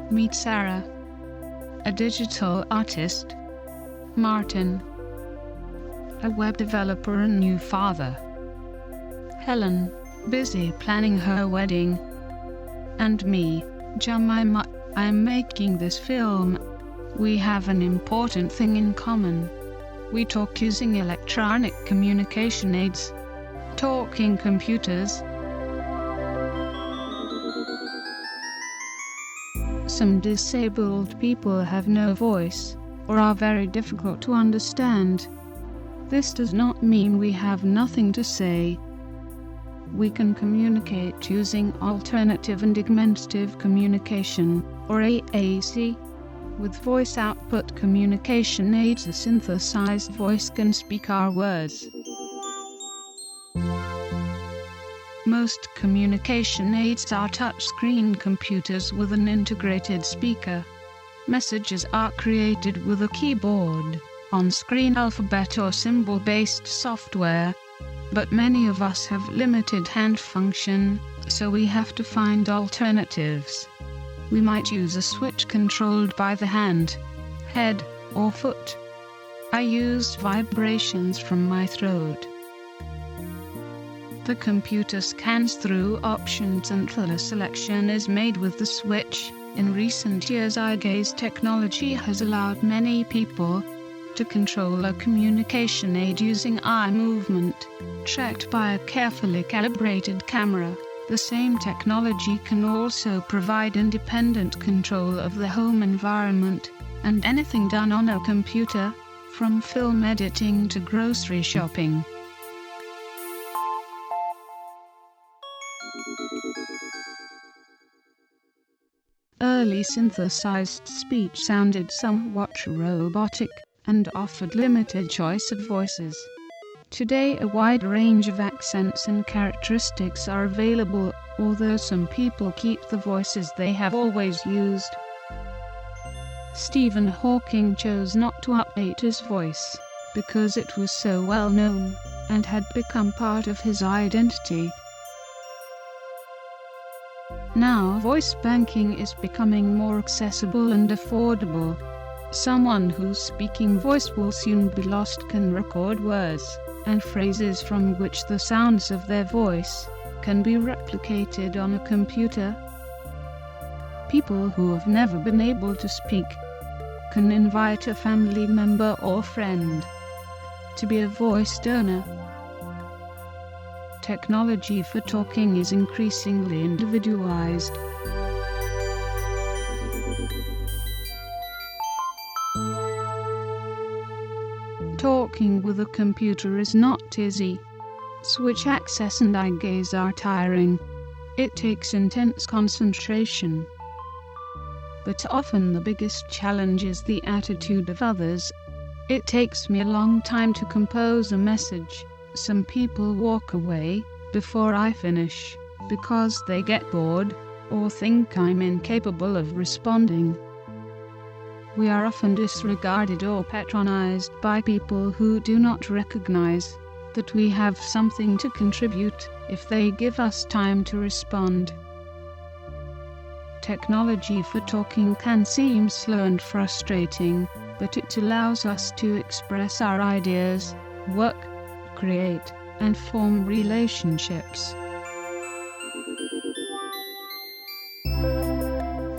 Meet Sarah, a digital artist. Martin, a web developer and new father. Helen, busy planning her wedding. And me, Jemima, I'm making this film. We have an important thing in common. We talk using electronic communication aids. Talking computers. Some disabled people have no voice, or are very difficult to understand. This does not mean we have nothing to say. We can communicate using alternative and augmentative communication, or AAC. With voice output communication aids, a synthesized voice can speak our words. Most communication aids are touchscreen computers with an integrated speaker. Messages are created with a keyboard, on-screen alphabet or symbol-based software. But many of us have limited hand function, so we have to find alternatives. We might use a switch controlled by the hand, head, or foot. I used vibrations from my throat. The computer scans through options until a selection is made with the switch. In recent years, eye gaze technology has allowed many people to control a communication aid using eye movement, tracked by a carefully calibrated camera. The same technology can also provide independent control of the home environment, and anything done on a computer, from film editing to grocery shopping. Early synthesized speech sounded somewhat robotic, and offered limited choice of voices. Today a wide range of accents and characteristics are available, although some people keep the voices they have always used. Stephen Hawking chose not to update his voice, because it was so well known, and had become part of his identity. Now voice banking is becoming more accessible and affordable. Someone whose speaking voice will soon be lost can record words and phrases from which the sounds of their voice can be replicated on a computer. People who have never been able to speak can invite a family member or friend to be a voice donor. Technology for talking is increasingly individualized. Talking with a computer is not easy. Switch access and eye gaze are tiring. It takes intense concentration. But often the biggest challenge is the attitude of others. It takes me a long time to compose a message. Some people walk away before I finish because they get bored or think I'm incapable of responding. We are often disregarded or patronized by people who do not recognize that we have something to contribute if they give us time to respond. Technology for talking can seem slow and frustrating, but it allows us to express our ideas, work, create, and form relationships.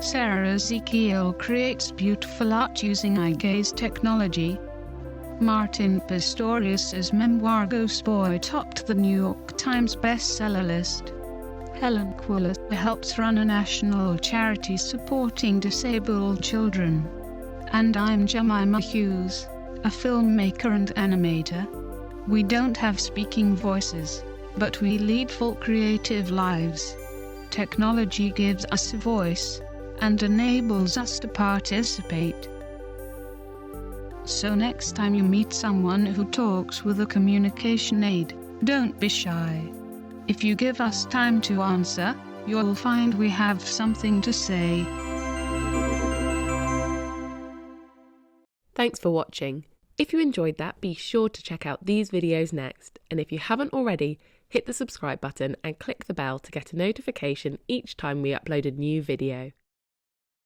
Sarah Ezekiel creates beautiful art using eye gaze technology. Martin Pistorius's memoir Ghost Boy topped the New York Times bestseller list. Helen Quiller helps run a national charity supporting disabled children. And I'm Jemima Hughes, a filmmaker and animator. We don't have speaking voices, but we lead full creative lives. Technology gives us a voice and enables us to participate. So next time you meet someone who talks with a communication aid, don't be shy. If you give us time to answer, you'll find we have something to say. Thanks for watching. If you enjoyed that, be sure to check out these videos next. And if you haven't already, hit the subscribe button and click the bell to get a notification each time we upload a new video.